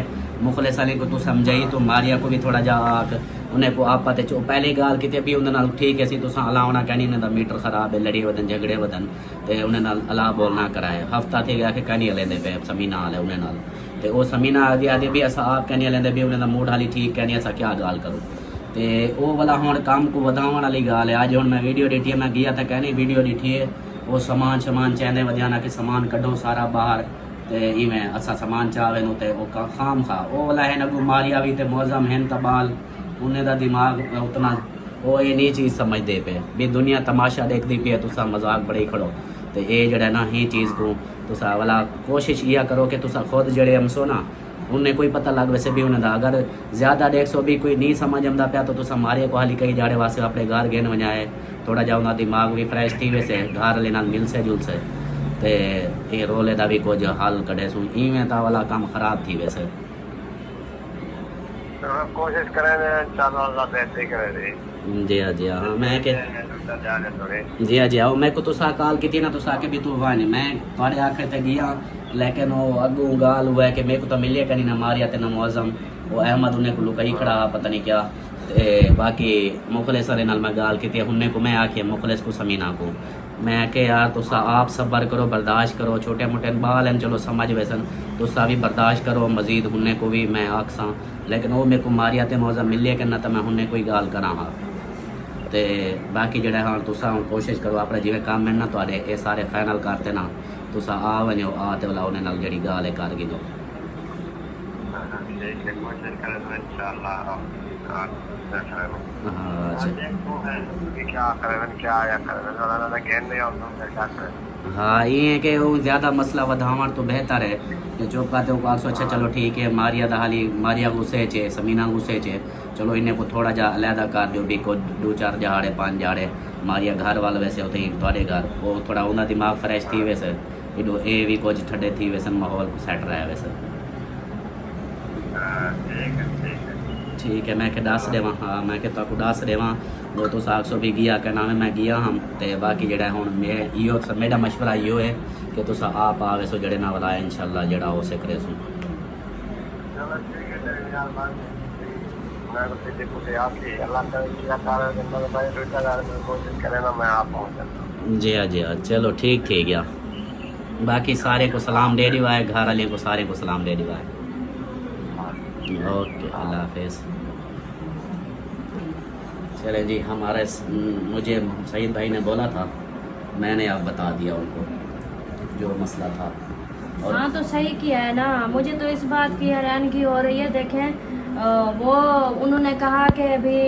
मुखलिस अली को तू समझाई तू मारिया को भी थोड़ा जा आक उन्हें को आपा ते पहली गाल की भी उन्हें नाल ठीक है सी तुसा अलावना कहनी उन्हें दा मीटर खराब है लड़ी वदन झगड़े वदन ते उन्हें नाल अला बोलना कराए हफ्ता थी गया कि कहनी लेंदे पे समीना आले उन्हें नाल ते ओ समीना आदि भी असा आप कहनी लेंदे भी उन्हें दा मूड हाली ठीक कहनी असा क्या गाल करूँ। ਤੇ ਉਹ ਵਾਲਾ ਹੁਣ ਕੰਮ ਕੋ ਵਧਾਉਣ ਵਾਲੀ ਗੱਲ ਹੈ। ਅੱਜ ਹੁਣ ਮੈਂ ਵੀਡੀਓ ਦੇਖੀ, ਮੈਂ ਗਿਆ ਤਾਂ कहने ਵੀਡੀਓ ਦੇਖੀ ਹੈ, ਉਹ ਸਮਾਨ ਚਾਹੁੰਦੇ ਵਧਿਆਣਾ ਕਿ ਸਮਾਨ ਕੱਢੋ ਸਾਰਾ ਬਾਹਰ ਤੇ ਇਵੇਂ ਅਸਾਂ ਸਮਾਨ ਚਾਵੇ ਨੂੰ ਤੇ ਉਹ ਖਾਮ ਖਾ ਉਹ ਵਾਲਾ ਹੈ ਨਾ ਮਾਰੀਆ ਵੀ ਤੇ ਮੌਜ਼ਮ ਹੈ ਤਬਾਲ ਉਹਨੇ ਦਾ ਦਿਮਾਗ ਉਤਨਾ ਉਹ ਇਹ ਨਹੀਂ ਚੀਜ਼ ਸਮਝਦੇ ਪਏ ਵੀ ਦੁਨੀਆ ਤਮਾਸ਼ਾ ਦੇਖਦੀ ਪਈ ਤੁਸੀਂ ਮਜ਼ਾਕ ਬੜੇ ਖੜੋ ਤੇ ਇਹ ਜਿਹੜਾ ਨਾ ਇਹ ਚੀਜ਼ को ਤੁਸੀਂ ਵਾਲਾ ਕੋਸ਼ਿਸ਼ ਇਹ ਕਰੋ ਕਿ ਤੁਸੀਂ ਖੁਦ ਜਿਹੜੇ ਹਮਸੋ ਨਾ उन्हें कोई पता लग वैसे भी उन्हें अगर ज़्यादा 100 भी कोई नहीं समझ आंदा पाया तो तुम मारे को हाली कई जाड़े वास्ते अपने घर गेन वजाए थोड़ा जा उन्हें दिमाग भी फ्रैश थी वैसे घर वाले नाल मिल से जुल से ते ये रोले का भी कुछ हल कढ़े सू इवें ता वाला काम खराब थी वैसे कोशिश करें इंशाल्लाह अल्लाह बेहतरी करे जी हाँ जी हाँ मैं के जी हाँ जी हाँ मैं को तुसा कॉल की थी ना तुसा के भी तू वाने मैं थोड़े आखिर तक गया लेकिन वो अगू गाल हुआ है कि मेरे को तो मिले कहीं ना मारिया ते ना मौजम वो अहमद उन्हें को लुकाई खड़ा पता नहीं क्या ते बाकी मुखलिस वाले नाल मैं गाल की थी उन्हें को मैं आखिया मुखलिस को समीना को मैं के यार तुसा आप सब्र करो बर्दाश्त करो छोटे मोटे बाल हैं चलो समझ वैसन तुसा भी बर्दाश्त करो मजीद उन्हें को भी मैं आखसा लेकिन वो मेरे को मारिया ते मौजम मिले कि ना तो मैं उन्हें कोई गाल करा हाँ ते बाकी जड़ा हाँ तुसा कोशिश करो अपने जिवें काम है ना थोड़े ये सारे फाइनल करते ना तुसा आ वनो आ ते वाला उन्हें नाल जड़ी गाल है कर गिनो हाँ ये कि वो ज़्यादा मसला वधावण तो बेहतर है कि जो कहते हो अच्छा चलो ठीक है मारिया दा हाली मारिया गुस्से चे समीना गुस्से चे चलो इन्हें को थोड़ा जा अलहदा कर दो भी को 2-4 जहाड़े 5 जहाड़े मारिया घर वाल वैसे होते ही थोड़े घर वो थोड़ा उनका दिमाग फ्रेश थी वैसे इडो ए भी कुछ ठंडे थी वैसे माहौल सेट रहा है वैसे ठीक है मैं के दस देव हाँ मैं के तो दस देव वो तो 700 भी गया क्या नाम है मैं गया हम ते बाकी जड़ा हूँ मैं इो मेरा मशवरा इो है कि तुस आप आवे सो जड़े ना वाला इंशाल्लाह जड़ा हो सके सो जी हाँ जी हाँ चलो ठीक ठीक गया बाकी सारे को सलाम दे दिवा है घर वाले को सारे को सलाम दे दिवा है ओके अल्लाह हाफिज़ चले जी हमारे मुझे सईद भाई ने बोला था मैंने आप बता दिया उनको जो मसला था और हाँ तो सही किया है ना मुझे तो इस बात की हैरानगी हो रही है देखें वो उन्होंने कहा कि अभी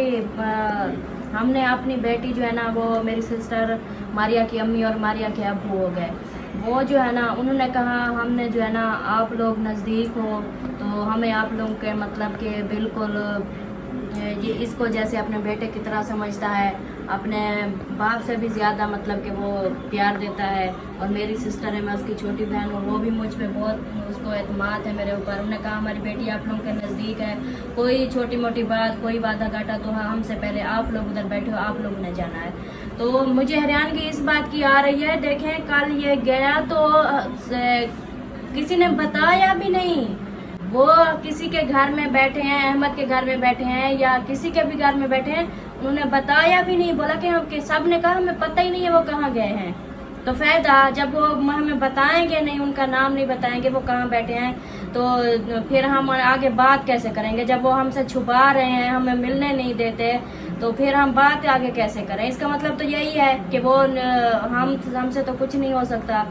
हमने अपनी बेटी जो है ना वो मेरी सिस्टर मारिया की अम्मी और मारिया के अब्बू हो गए वो जो है ना उन्होंने कहा हमने जो है ना आप लोग नज़दीक हो तो हमें आप लोगों के मतलब के बिल्कुल ये इसको जैसे अपने बेटे की तरह समझता है अपने बाप से भी ज़्यादा मतलब कि वो प्यार देता है और मेरी सिस्टर है मैं उसकी छोटी बहन हूँ वो भी मुझ पे बहुत उसको एतमाद है मेरे ऊपर उन्होंने कहा हमारी बेटी आप लोगों के नज़दीक है कोई छोटी मोटी बात कोई वादा घाटा तो हाँ हमसे पहले आप लोग उधर बैठे हो आप लोगों ने जाना है तो मुझे हैरानगी इस बात की आ रही है देखें कल ये गया तो किसी ने बताया भी नहीं वो किसी के घर में बैठे हैं अहमद के घर में बैठे हैं या किसी के भी घर में बैठे हैं उन्होंने बताया भी नहीं बोला कि हम सब ने कहा हमें पता ही नहीं है वो कहाँ गए हैं तो फायदा जब वो हमें बताएंगे नहीं उनका नाम नहीं बताएंगे वो कहाँ बैठे हैं तो फिर हम आगे बात कैसे करेंगे जब वो हमसे छुपा रहे हैं हमें मिलने नहीं देते तो फिर हम बात आगे कैसे करें इसका मतलब तो यही है कि वो हमसे तो कुछ नहीं हो सकता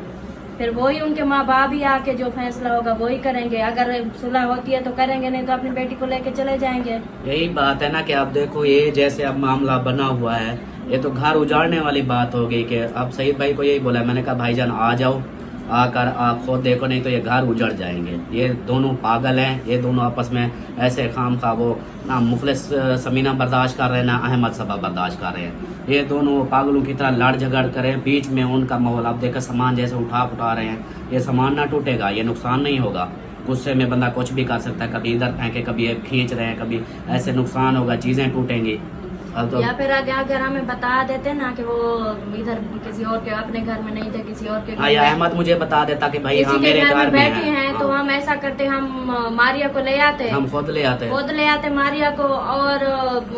फिर वही उनके माँ बाप ही आके जो फैसला होगा वही करेंगे अगर सुलह होती है तो करेंगे नहीं तो अपनी बेटी को लेके चले जाएंगे यही बात है ना कि अब देखो ये जैसे अब मामला बना हुआ है ये तो घर उजाड़ने वाली बात हो गई कि अब सईद भाई को यही बोला मैंने कहा भाईजान आ जाओ आकर आप खुद देखो नहीं तो ये घर उजड़ जाएंगे ये दोनों पागल हैं ये दोनों आपस में ऐसे खाम खा वो ना मुखलिस समीना बर्दाश्त कर रहे हैं ना अहमद सबा बर्दाश्त कर रहे हैं ये दोनों पागलों की तरह लड़ झगड़ करें बीच में उनका माहौल आप देखो सामान जैसे उठा रहे हैं ये सामान ना टूटेगा ये नुकसान नहीं होगा गुस्से में बंदा कुछ भी कर सकता है कभी इधर फेंके कभी खींच रहे हैं कभी ऐसे नुकसान होगा चीज़ें टूटेंगी अब तो या फिर अगर हमें बता देते ना कि वो इधर किसी और के अपने घर में नहीं थे, किसी और के घर हाँ, या में, अहमद मुझे बता देता कि भाई हाँ किसी के मेरे घर में घर में बैठे है, हैं, तो हाँ, हम ऐसा करते, हम मारिया को ले आते, हम खुद ले आते हैं। खुद ले आते मारिया को, और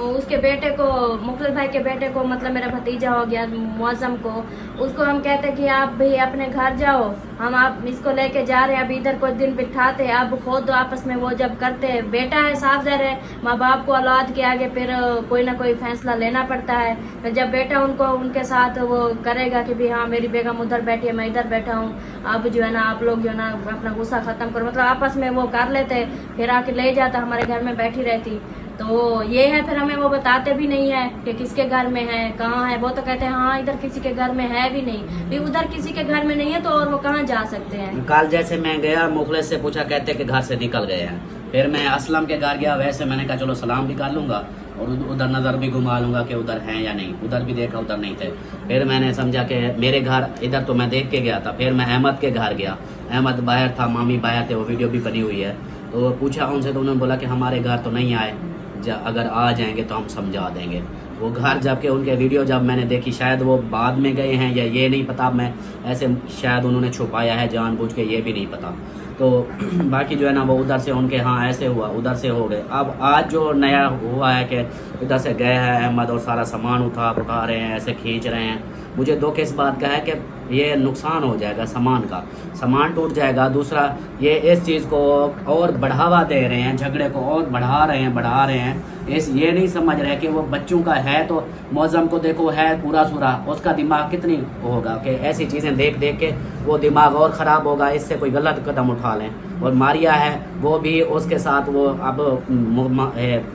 उसके बेटे को, मुखलिस भाई के बेटे को, मतलब मेरा भतीजा हो गया मौसम को, उसको हम कहते कि आप भी अपने घर जाओ, हम आप इसको लेके जा रहे हैं, अब इधर कुछ दिन बिठाते, अब खुद आपस में वो जब करते, बेटा है साफ ज़ाहिर है माँ बाप को औलाद के आगे फिर कोई ना कोई फैसला लेना पड़ता है। तो जब बेटा उनको उनके साथ वो करेगा कि भी हाँ मेरी बेगम उधर बैठी है, मैं इधर बैठा हूँ, अब जो है ना आप लोग जो है ना अपना गुस्सा ख़त्म करो, मतलब आपस में वो कर लेते, फिर आके ले जाता, हमारे घर में बैठी रहती। तो ये है, फिर हमें वो बताते भी नहीं है कि किसके घर में है, कहाँ है। वो तो कहते हैं हाँ इधर किसी के घर में है भी नहीं, भी उधर किसी के घर में नहीं है तो और वो कहाँ जा सकते हैं। कल जैसे मैं गया, मुखलिस से पूछा, कहते कि घर से निकल गए हैं। फिर मैं असलम के घर गया, वैसे मैंने कहा चलो सलाम भी कर लूँगा और उधर नज़र भी घुमा लूँगा कि उधर हैं या नहीं। उधर भी देखा, उधर नहीं थे। फिर मैंने समझा कि मेरे घर इधर तो मैं देख के गया था। फिर मैं अहमद के घर गया, अहमद बाहर था, मामी बाहर थे, वो वीडियो भी बनी हुई है। तो पूछा उनसे, तो उन्होंने बोला कि हमारे घर तो नहीं आए, अगर आ जाएंगे तो हम समझा देंगे। वो घर जबकि उनके वीडियो जब मैंने देखी, शायद वो बाद में गए हैं या ये नहीं पता, मैं ऐसे शायद उन्होंने छुपाया है जानबूझ के, ये भी नहीं पता। तो बाकी जो है ना वो उधर से उनके हाँ ऐसे हुआ, उधर से हो गए। अब आज जो नया हुआ है कि इधर से गए हैं अहमद और सारा सामान उठा रहे हैं, ऐसे खींच रहे हैं। मुझे दुख इस बात का है कि ये नुकसान हो जाएगा, सामान का, सामान टूट जाएगा। दूसरा ये इस चीज़ को और बढ़ावा दे रहे हैं, झगड़े को और बढ़ा रहे हैं। इस ये नहीं समझ रहे कि वो बच्चों का है, तो मौज़म को देखो है पूरा सूरा, उसका दिमाग कितनी होगा कि ऐसी चीज़ें देख देख के वो दिमाग और ख़राब होगा, इससे कोई गलत कदम उठा लें। और मारिया है वो भी उसके साथ, वो अब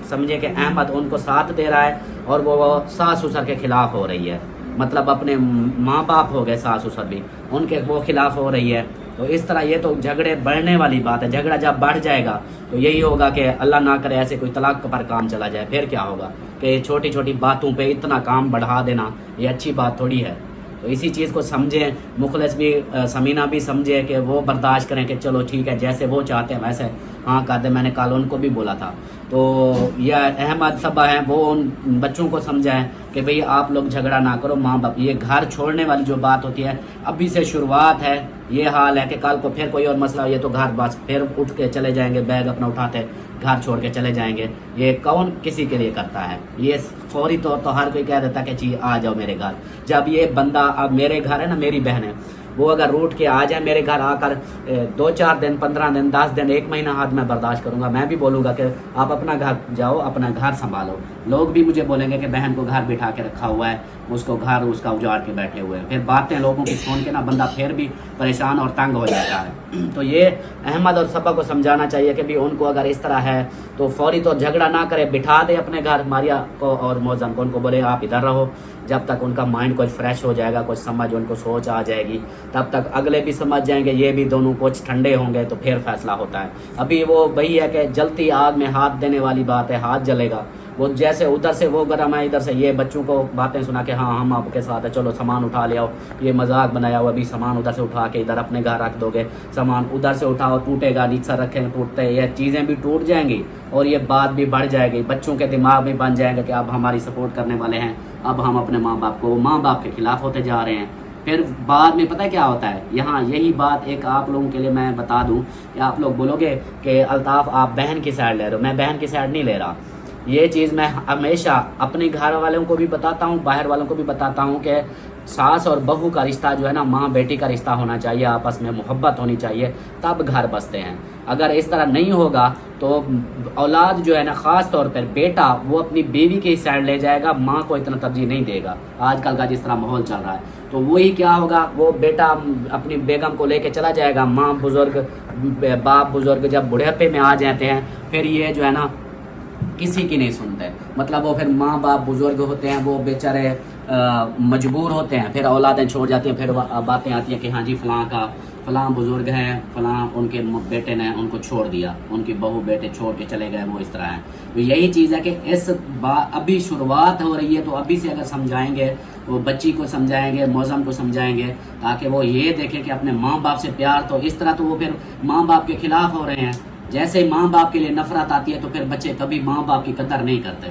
समझे कि अहमद उनको साथ दे रहा है और वो सास ससुर के ख़िलाफ़ हो रही है, मतलब अपने माँ बाप हो गए सास ससुर भी, उनके वो खिलाफ हो रही है। तो इस तरह ये तो झगड़े बढ़ने वाली बात है। झगड़ा जब बढ़ जाएगा तो यही होगा कि अल्लाह ना करे ऐसे कोई तलाक पर काम चला जाए। फिर क्या होगा कि छोटी छोटी बातों पे इतना काम बढ़ा देना, ये अच्छी बात थोड़ी है। तो इसी चीज़ को समझें, मुखलिस भी, समीना भी समझे कि वो बर्दाश्त करें कि चलो ठीक है, जैसे वो चाहते हैं वैसे हाँ कर दे। मैंने कल उनको भी बोला था। तो यह अहमद सबा हैं, वो उन बच्चों को समझाएं कि भाई आप लोग झगड़ा ना करो, माँ बाप, ये घर छोड़ने वाली जो बात होती है अभी से शुरुआत है। ये हाल है कि कल को फिर कोई और मसला, ये तो घर बस फिर उठ के चले जाएंगे, बैग अपना उठाते घर छोड़ के चले जाएंगे। ये कौन किसी के लिए करता है? ये फौरी तौर तो हर कोई कह देता कि जी आ जाओ मेरे घर। जब ये बंदा, अब मेरे घर है ना, मेरी बहन है, वो अगर रूठ के आ जाए मेरे घर, आकर 2-4 दिन, 15 दिन, 10 दिन, 1 महीना हाथ में बर्दाश्त करूंगा। मैं भी बोलूँगा कि आप अपना घर जाओ, अपना घर संभालो। लोग भी मुझे बोलेंगे कि बहन को घर बिठा के रखा हुआ है, उसको घर उसका उजाड़ के बैठे हुए हैं। फिर बातें लोगों की सुन के ना बंदा फिर भी परेशान और तंग हो जाता है। तो ये अहमद और सबा को समझाना चाहिए कि भी उनको अगर इस तरह है तो फौरी तो झगड़ा ना करे, बिठा दे अपने घर मारिया को और मौज़म को, उनको बोले आप इधर रहो। जब तक उनका माइंड कुछ फ्रेश हो जाएगा, कुछ समझ, उनको सोच आ जाएगी, तब तक अगले भी समझ जाएंगे, ये भी दोनों कुछ ठंडे होंगे तो फिर फैसला होता है। अभी वो वही है कि जलती आग में हाथ देने वाली बात है, हाथ जलेगा। वो जैसे उधर से वो गर्म है, इधर से ये बच्चों को बातें सुना के हाँ हम आपके साथ है, चलो सामान उठा ले आओ, ये मजाक बनाया हुआ, अभी सामान उधर से उठा के इधर अपने घर रख दोगे, सामान उधर से उठाओ, टूटेगा, नीचे रखेंगे टूटते, ये चीज़ें भी टूट जाएंगी और ये बात भी बढ़ जाएगी। बच्चों के दिमाग में बन जाएगा कि अब हमारी सपोर्ट करने वाले हैं, अब हम अपने माँ बाप को, माँ बाप के खिलाफ होते जा रहे हैं। फिर बाद में पता है क्या होता है, यहाँ यही बात एक आप लोगों के लिए मैं बता दूं कि आप लोग बोलोगे कि अल्ताफ़ आप बहन की साइड ले रहे हो। मैं बहन की साइड नहीं ले रहा। ये चीज़ मैं हमेशा अपने घर वालों को भी बताता हूँ, बाहर वालों को भी बताता हूँ कि सास और बहू का रिश्ता जो है ना, माँ बेटी का रिश्ता होना चाहिए, आपस में मोहब्बत होनी चाहिए, तब घर बसते हैं। अगर इस तरह नहीं होगा तो औलाद जो है ना, ख़ास तौर पर बेटा, वो अपनी बीवी की साइड ले जाएगा, माँ को इतना तरजीह नहीं देगा। आजकल का जिस तरह माहौल चल रहा है, तो वही क्या होगा, वो बेटा अपनी बेगम को लेके चला जाएगा। माँ बुज़ुर्ग, बाप बुज़ुर्ग जब बुढ़ापे में आ जाते हैं, फिर ये जो है ना किसी की नहीं सुनते। मतलब वो फिर माँ बाप बुज़ुर्ग होते हैं, वो बेचारे मजबूर होते हैं, फिर औलादें छोड़ जाती हैं। फिर बातें आती हैं कि हाँ जी फ़लाँ बुज़ुर्ग हैं, फ़लाँ उनके बेटे ने उनको छोड़ दिया, उनकी बहू बेटे छोड़ के चले गए, वो इस तरह हैं। तो यही चीज़ है कि इस अभी शुरुआत हो रही है, तो अभी से अगर समझाएंगे, वो बच्ची को समझाएंगे, मौज़म को समझाएंगे, ताकि वो ये देखें कि अपने माँ बाप से प्यार, तो इस तरह तो वो फिर माँ बाप के खिलाफ़ हो रहे हैं। जैसे माँ बाप के लिए नफ़रत आती है तो फिर बच्चे कभी माँ बाप की कदर नहीं करते।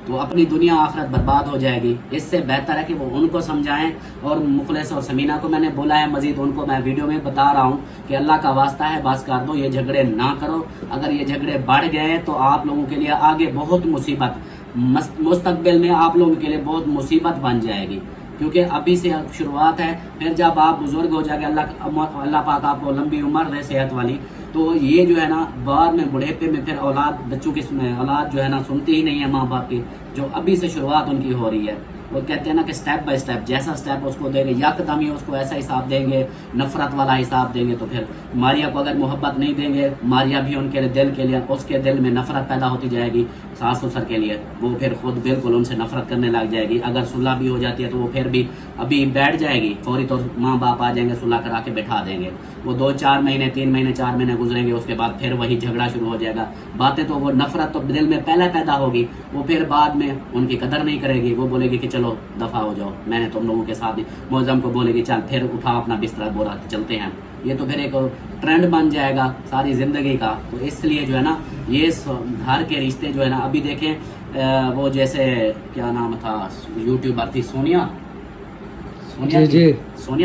तो अपनी दुनिया आखिरत बर्बाद हो जाएगी। इससे बेहतर है कि वो उनको समझाएं। और मुखलिस और समीना को मैंने बोला है, मजीद उनको मैं वीडियो में बता रहा हूँ कि अल्लाह का वास्ता है बस कर दो, ये झगड़े ना करो। अगर ये झगड़े बढ़ गए तो आप लोगों के लिए आगे बहुत मुसीबत, मुस्तकबिल में आप लोगों के लिए बहुत मुसीबत बन जाएगी, क्योंकि अभी से शुरुआत है। फिर जब आप बुजुर्ग हो जाएंगे, अल्लाह पाक आपको लंबी उम्र दे सेहत वाली, तो ये जो है ना बाद में बुढ़ेपे में फिर औलाद, बच्चों की औलाद जो है ना सुनती ही नहीं है माँ बाप की, जो अभी से शुरुआत उनकी हो रही है। वो कहते हैं ना कि स्टेप बाय स्टेप, जैसा स्टेप उसको देंगे यकदम ही उसको ऐसा हिसाब देंगे, नफरत वाला हिसाब देंगे, तो फिर मारिया को अगर मोहब्बत नहीं देंगे, मारिया भी उनके दिल के लिए, उसके दिल में नफरत पैदा होती जाएगी सास ससुर के लिए, वो फिर खुद बिल्कुल उनसे नफरत करने लग जाएगी। अगर सुलह भी हो जाती है तो वो फिर भी अभी बैठ जाएगी, फौरी तौर माँ बाप आ जाएंगे, सुलह करा के बैठा देंगे। वो 2-4 महीने 3 महीने 4 महीने गुजरेंगे, उसके बाद फिर वही झगड़ा शुरू हो जाएगा। बातें तो वो नफरत तो दिल में पहले पैदा होगी, वो फिर बाद में उनकी कदर नहीं करेगी, वो बोलेगी कि चलो दफा हो जाओ, मैंने तुम लोगों के साथ। मौजम को बोलेगी चल फिर उठा अपना बिस्तरा बोरा चलते हैं। ये तो फिर एक ट्रेंड बन जाएगा सारी जिंदगी का। तो इसलिए जो है ना ये घर के रिश्ते जो है ना, अभी देखें वो जैसे क्या नाम था यूट्यूबर थी सोनिया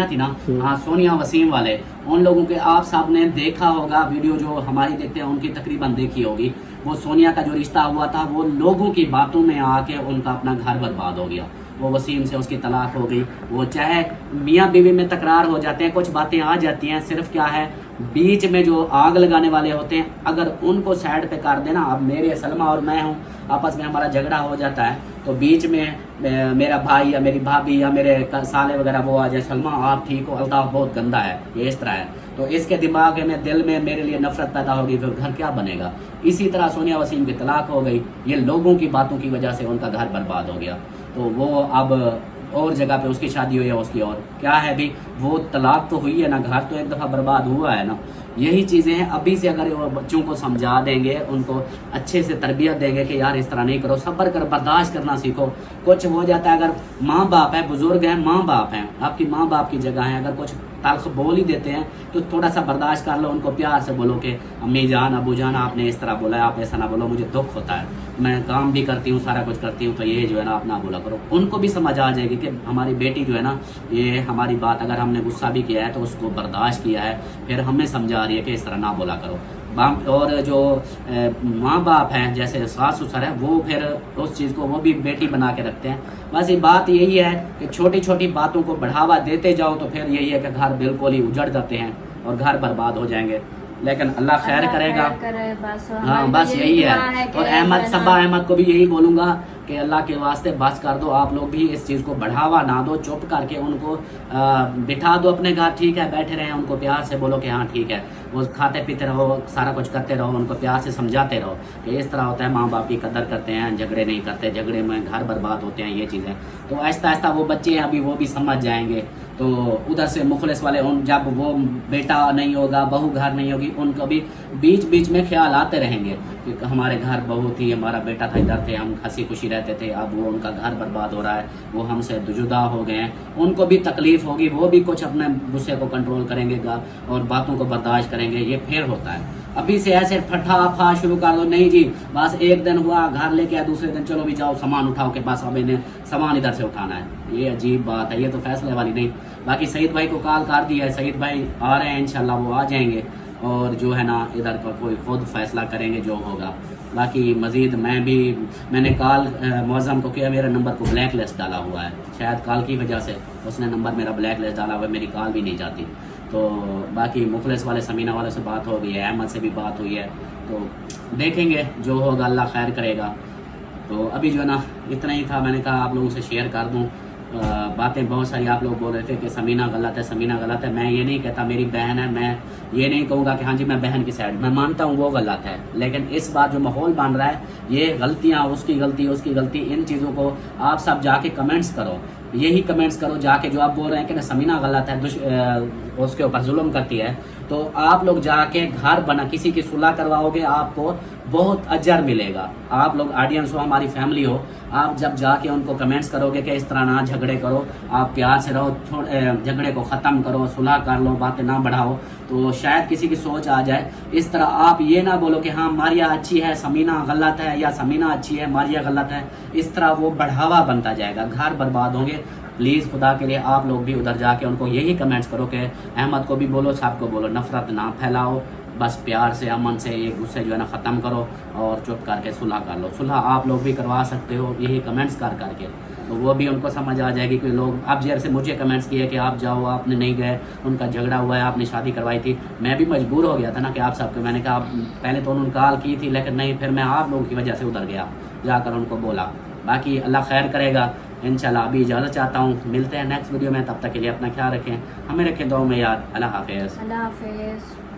थी ना, हाँ सोनिया वसीम वाले, उन लोगों के आप सब ने देखा होगा वीडियो, जो हमारी देखते हैं उनकी तकरीबन देखी होगी। वो सोनिया का जो रिश्ता हुआ था वो लोगों की बातों में आके उनका अपना घर बर्बाद हो गया। वो वसीम से उसकी तलाक हो गई। वो चाहे मियाँ बीवी में तकरार हो जाते हैं, कुछ बातें आ जाती हैं, सिर्फ क्या है बीच में जो आग लगाने वाले होते हैं, अगर उनको साइड पे कर देना, अब मेरे सलमा और मैं हूँ, आपस में हमारा झगड़ा हो जाता है, तो बीच में मेरा भाई या मेरी भाभी या मेरे साले वगैरह वो आ जाए, सलमा आप ठीक हो, अल्ताफ बहुत गंदा है, ये इस तरह है, तो इसके दिमाग में दिल में मेरे लिए नफरत पैदा होगी, फिर घर क्या बनेगा। इसी तरह सोनिया वसीम की तलाक हो गई, ये लोगों की बातों की वजह से उनका घर बर्बाद हो गया। तो वो अब और जगह पे उसकी शादी हुई है, उसकी और क्या है भी, वो तलाक तो हुई है ना, घर तो एक दफ़ा बर्बाद हुआ है ना। यही चीज़ें हैं। अभी से अगर वो बच्चों को समझा देंगे, उनको अच्छे से तरबियत देंगे कि यार इस तरह नहीं करो, सब्र कर, बर्दाश्त करना सीखो। कुछ हो जाता है, अगर माँ बाप है, बुजुर्ग हैं, माँ बाप हैं, आपकी माँ बाप की जगह है, अगर कुछ तल्ख बोल ही देते हैं तो थोड़ा सा बर्दाश्त कर लो, उनको प्यार से बोलो कि अम्मी जान, अबू जान, आपने इस तरह बोला है, आप ऐसा ना बोलो, मुझे दुख होता है, मैं काम भी करती हूँ, सारा कुछ करती हूँ, तो ये जो है ना आप ना बोला करो। उनको भी समझ आ जाएगी कि हमारी बेटी जो है ना, ये हमारी बात, अगर हमने गुस्सा भी किया है तो उसको बर्दाश्त किया है, फिर हमें समझा रही है कि इस तरह ना बोला करो। और जो माँ बाप हैं, जैसे सास ससुर है, वो फिर उस चीज़ को वो भी बेटी बना के रखते हैं। बस ये बात यही है कि छोटी छोटी बातों को बढ़ावा देते जाओ तो फिर यही है कि घर बिल्कुल ही उजड़ जाते हैं और घर बर्बाद हो जाएंगे। लेकिन अल्लाह खैर करेगा। हाँ बस यही है। और अहमद सबा अहमद को भी यही बोलूँगा कि अल्लाह के वास्ते बस कर दो, आप लोग भी इस चीज़ को बढ़ावा ना दो, चुप करके उनको बिठा दो अपने घर, ठीक है बैठे रहें, उनको प्यार से बोलो कि हाँ ठीक है, वो खाते पीते रहो, सारा कुछ करते रहो, उनको प्यार से समझाते रहो कि इस तरह होता है, माँ बाप की कदर करते हैं, झगड़े नहीं करते, झगड़े में घर बर्बाद होते हैं, ये चीज़ें। तो आहिस्ता आहिस्ता वो बच्चे हैं अभी, वो भी समझ जाएंगे। तो उधर से मुखलिस वाले उन, जब वो बेटा नहीं होगा, बहू घर नहीं होगी, उनको भी बीच बीच में ख्याल आते रहेंगे कि हमारे घर बहू थी, हमारा बेटा था, इधर थे, हम हंसी खुशी रहते थे, अब वो उनका घर बर्बाद हो रहा है, वो हमसे जुदा हो गए हैं, उनको भी तकलीफ होगी, वो भी कुछ अपने गुस्से को कंट्रोल करेंगे और बातों को बर्दाश्त करेंगे। ये फिर होता है। अभी से ऐसे फटा शुरू कर दो, नहीं जी बस एक दिन हुआ घर लेके आया, दूसरे दिन चलो भी जाओ सामान उठाओ के पास, अब इन्हें सामान इधर से उठाना है, ये अजीब बात है, ये तो फैसले वाली नहीं। बाकी सईद भाई को कॉल कर दिया है, सईद भाई आ रहे हैं, इंशाल्लाह वो आ जाएंगे और जो है ना इधर का कोई खुद फैसला करेंगे जो होगा। बाकी मज़ीद मैंने कॉल मौज़म को किया, मेरे नंबर को ब्लैक लिस्ट डाला हुआ है, शायद कॉल की वजह से उसने नंबर मेरा ब्लैक लिस्ट डाला हुआ है, मेरी कॉल भी नहीं जाती। तो बाकी मुखलिस वाले समीना वाले से बात हो गई है, अहमद से भी बात हुई है, तो देखेंगे जो होगा, अल्लाह खैर करेगा। तो अभी जो है ना इतना ही था, मैंने कहा आप लोगों से शेयर कर दूँ। बातें बहुत सारी आप लोग बोल रहे थे कि समीना गलत है, समीना गलत है। मैं ये नहीं कहता, मेरी बहन है, मैं ये नहीं कहूँगा कि हाँ जी मैं बहन की साइड, मैं मानता हूँ वो गलत है, लेकिन इस बार जो माहौल बन रहा है, ये गलतियाँ, उसकी गलती, इन चीज़ों को आप सब जाके कमेंट्स करो, यही कमेंट्स करो जाके, जो आप बोल रहे हैं कि ना समीना गलत है, उसके ऊपर जुल्म करती है, तो आप लोग जाके घर बना, किसी की सुलह करवाओगे, आपको बहुत अजर मिलेगा। आप लोग ऑडियंस हो, हमारी फैमिली हो, आप जब जाके उनको कमेंट्स करोगे कि इस तरह ना झगड़े करो, आप प्यार से रहो, थोड़े झगड़े को ख़त्म करो, सुलह कर लो, बातें ना बढ़ाओ, तो शायद किसी की सोच आ जाए। इस तरह आप ये ना बोलो कि हाँ मारिया अच्छी है समीना गलत है, या समीना अच्छी है मारिया गलत है। इस तरह वो बढ़ावा बनता जाएगा, घर बर्बाद होंगे। प्लीज़ खुदा के लिए आप लोग भी उधर जाके उनको यही कमेंट्स करो कि अहमद को भी बोलो, सबको बोलो, नफ़रत ना फैलाओ, बस प्यार से अमन से ये गुस्से जो है ना ख़त्म करो और चुप करके सुलह कर लो। सुलह आप लोग भी करवा सकते हो यही कमेंट्स कर करके, तो वो भी उनको समझ आ जाएगी। कोई लोग अब जैसे मुझे कमेंट्स किए कि आप जाओ, आपने नहीं गए, उनका झगड़ा हुआ है, आपने शादी करवाई थी। मैं भी मजबूर हो गया था ना कि आप सबको, मैंने कहा पहले तो उन्होंने कॉल की थी लेकिन नहीं, फिर मैं आप लोगों की वजह से उधर गया, जाकर उनको बोला। बाकी अल्लाह खैर करेगा इंशाल्लाह। अभी इजाज़त चाहता हूँ, मिलते हैं नेक्स्ट वीडियो में, तब तक के लिए अपना ख्याल रखें, हमें रखें दुआ में याद। अल्लाह हाफिज़। अल्लाह हाफिज़।